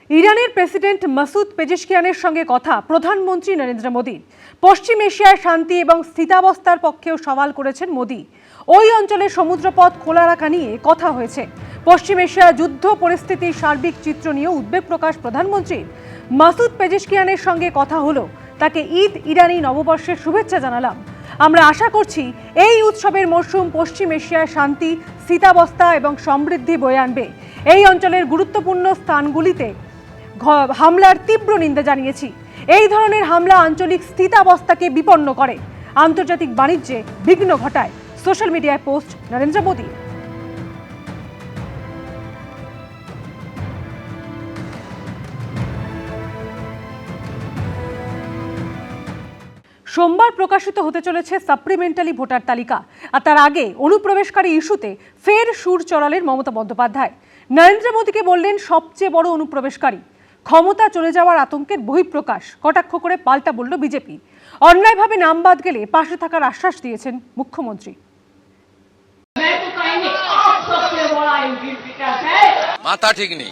ইরানের president Masoud পেজেশকিয়ানের সঙ্গে কথা প্রধানমন্ত্রী নরেন্দ্র মোদীর। পশ্চিম এশিয়ার শান্তি এবং স্থিতাবস্থার পক্ষেও সওয়াল করেছেন মোদী। ওই অঞ্চলের সমুদ্রপথ খোলা রাখা নিয়ে কথা হয়েছে। পশ্চিম এশিয়ার যুদ্ধ পরিস্থিতির সার্বিক চিত্র নিয়ে উদ্বেগ প্রকাশ প্রধানমন্ত্রীর। মাসুদ পেজেশকিয়ানের সঙ্গে কথা হলো, তাকে ঈদ ইরানি নববর্ষের শুভেচ্ছা জানালাম। আমরা আশা করছি এই উৎসবের মরশুম পশ্চিম এশিয়ায় শান্তি, স্থিতাবস্থা এবং সমৃদ্ধি বয়ে আনবে। এই অঞ্চলের গুরুত্বপূর্ণ স্থানগুলিতে হামলার তীব্র নিন্দা জানিয়েছি। এই ধরনের হামলা আঞ্চলিক স্থিতাবস্থাকে বিপন্ন করে, আন্তর্জাতিক বাণিজ্যে বিঘ্ন ঘটায়। সোশ্যাল মিডিয়ায় পোস্ট নরেন্দ্র মোদী। সোমবার প্রকাশিত হতে চলেছে সাপ্লিমেন্টারি ভোটার তালিকা, আর তার আগে অনুপ্রবেশকারী ইস্যুতে ফের সুর চড়ালেন মমতা বন্দ্যোপাধ্যায়। নরেন্দ্র মোদীকে বললেন সবচেয়ে বড় অনুপ্রবেশকারী। ক্ষমতা চলে যাওয়ার আতঙ্কের বহিঃপ্রকাশ কটাক্ষ করে পাল্টা বলল বিজেপি। অন্যায়ভাবে নাম বাদ গেলে পাশে থাকার আশ্বাস দিয়েছেন মুখ্যমন্ত্রী। মাথা ঠিক নেই,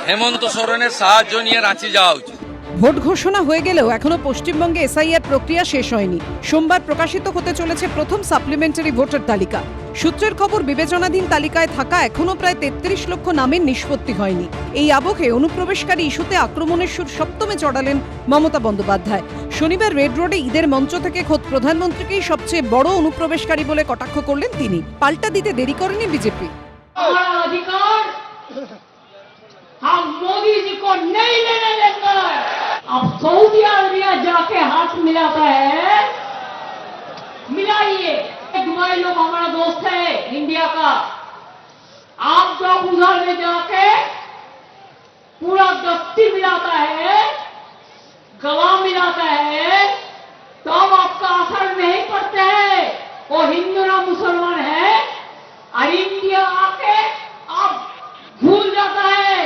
হেমন্ত সোরেনের সাহায্য নিয়ে রাঁচি যাওয়া উচিত। ভোট ঘোষণা হয়ে গেলেও এখনো পশ্চিমবঙ্গে এসআইআর প্রক্রিয়া শেষ হয়নি। সোমবার প্রকাশিত হতে চলেছে প্রথম সাপ্লিমেন্টারি ভোটার তালিকা। সূত্রের খবর, বিবেচনাধীন তালিকায় থাকা এখনো প্রায় 33 লক্ষ নামের নিষ্পত্তি হয়নি। এই আবহে অনুপ্রবেশকারী ইস্যুতে আক্রমণের সুর সপ্তমে চড়ালেন মমতা বন্দ্যোপাধ্যায়। শনিবার রেড রোডে ঈদের মঞ্চ থেকে খোদ প্রধানমন্ত্রীকেই সবচেয়ে বড় অনুপ্রবেশকারী বলে কটাক্ষ করলেন তিনি। পাল্টা দিতে দেরি করেনি বিজেপি। हम मोदी जी को नहीं लेने देंगे। अब सऊदी अरबिया जाके हाथ मिलाता है, मिलाइए। दुबई लोग हमारा दोस्त है इंडिया का। आप जब उधर में जाके पूरा दस्ती मिलाता है, गला मिलाता है, तब आपका असर नहीं पड़ता है। वो हिंदू ना मुसलमान है, और इंडिया आके आप भूल जाता है।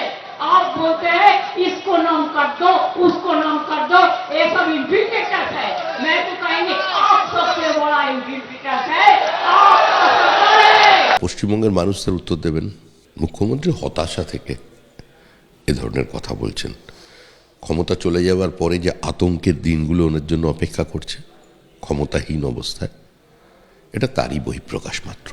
आप बोलते हैं इसको नाम कर दो, उसको नाम कर दो, ये सब इन्फिल्ट्रेटर्स है। मैं तो कहेंगे आप सबसे बड़ा इन्फिल्ट्रेटर्स है, आप सरकार है। পশ্চিমবঙ্গের মানুষদের উত্তর দেবেন, মুখ্যমন্ত্রী হতাশা থেকে এ ধরনের কথা বলছেন। ক্ষমতা চলে যাওয়ার পরে যে আতঙ্কের দিনগুলো ওনার জন্য অপেক্ষা করছে ক্ষমতাহীন অবস্থায়, এটা তারই বহিঃপ্রকাশ মাত্র।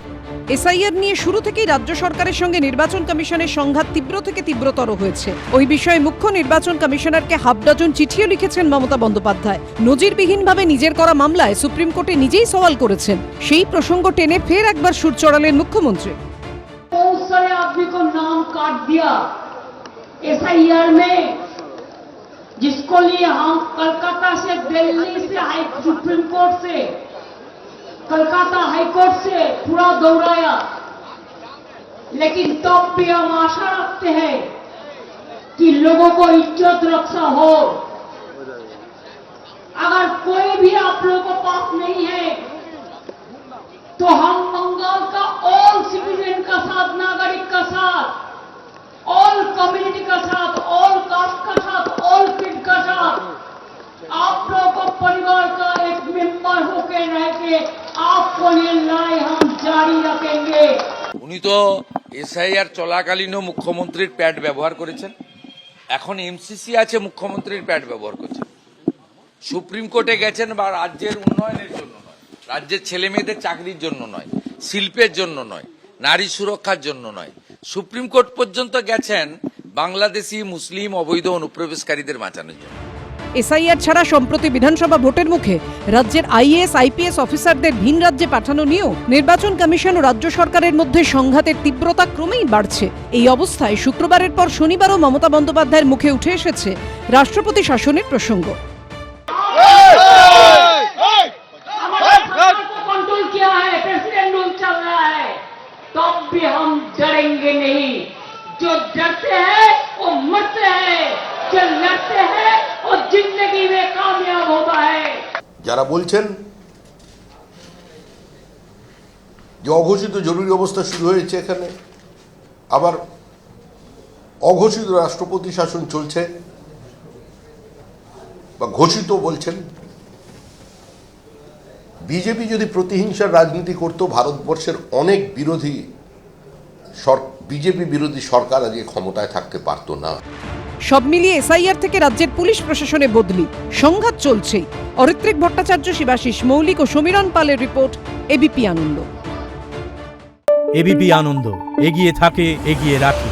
এসআইআর নিয়ে শুরু থেকেই রাজ্য সরকারের সঙ্গে নির্বাচন কমিশনের সংঘাত তীব্র থেকে তীব্রতর হয়েছে। ওই বিষয়ে মুখ্য নির্বাচন কমিশনারকে হাফ ডজন চিঠিও লিখেছেন মমতা বন্দ্যোপাধ্যায়। নজিরবিহীনভাবে নিজের করা মামলায় সুপ্রিম কোর্টে নিজেই সওয়াল করেছেন। সেই প্রসঙ্গ টেনে ফের একবার সুর চড়ালেন মুখ্যমন্ত্রী। बहुत सारे आदमी को नाम काट दिया एसआईआर में, जिसको लिए हम कलकत्ता से, दिल्ली से, सुप्रीम कोर्ट से, कलकत्ता हाईकोर्ट से पूरा दौड़ाया। लेकिन तब भी हम आशा रखते हैं कि लोगों को इज्जत रक्षा हो। अगर कोई भी आप लोगों को पास नहीं है तो हम बंगाल का ऑल सिटीजन का साथ, नागरिक का साथ, ऑल कम्युनिटी का साथ, ऑल कास्ट का साथ, ऑल किड का साथ, आप लोगों को परिवार का एक मेंबर होकर रह के आपको ये लड़ाई हम जारी रखेंगे। উনি তো এসআইআর চলাকালীনও মুখ্যমন্ত্রীর প্যাড ব্যবহার করেছেন, এখন এমসিসি আছে মুখ্যমন্ত্রীর প্যাড ব্যবহার করছেন। সুপ্রিম কোর্টে গেছেন বা রাজ্যের উন্নয়নের জন্য নয়, রাজ্যের ছেলে মেয়েদের চাকরির জন্য নয়, শিল্পের জন্য নয়, নারী সুরক্ষার জন্য নয়, সুপ্রিম কোর্ট পর্যন্ত গেছেন বাংলাদেশি মুসলিম অবৈধ অনুপ্রবেশকারীদের বাঁচানোর জন্য। এসআইআর ছাড়া সম্প্রতি বিধানসভা ভোটের মুখে রাজ্যের আইএএস আইপিএস অফিসারদের ভিন রাজ্যে পাঠানো নিয়েও নির্বাচন কমিশন ও রাজ্য সরকারের মধ্যে সংঘাতের তীব্রতা ক্রমেই বাড়ছে। এই অবস্থায় শুক্রবারের পর শনিবারও মমতা বন্দ্যোপাধ্যায়ের মুখে উঠে এসেছে রাষ্ট্রপতি শাসনের প্রসঙ্গ। कंट्रोल किया है, प्रेसिडेंट रूल चल रहा है, तब भी हम डरेंगे नहीं। जो डरते हैं वो मरते हैं, जो लड़ते हैं वो जिंदगी में कामयाब होता है। যারা বলছেন যে অঘোষিত জরুরি অবস্থা শুরু হয়েছে এখানে, আবার অঘোষিত রাষ্ট্রপতি শাসন চলছে বা ঘোষিত বলছেন, বিজেপি যদি প্রতিহিংসার রাজনীতি করত, ভারতবর্ষের অনেক বিরোধী বিজেপি বিরোধী সরকার আজকে ক্ষমতায় থাকতে পারতো না। সব মিলিয়ে এসআইআর থেকে রাজ্যের পুলিশ প্রশাসনে বদলি, সংঘাত চলছেই। অরিত্রিক ভট্টাচার্য, শিবাশিস মৌলিক ও সমীরণ পালের রিপোর্ট, এবিপি আনন্দ। এবিপি আনন্দ, এগিয়ে থাকে, এগিয়ে রাখে।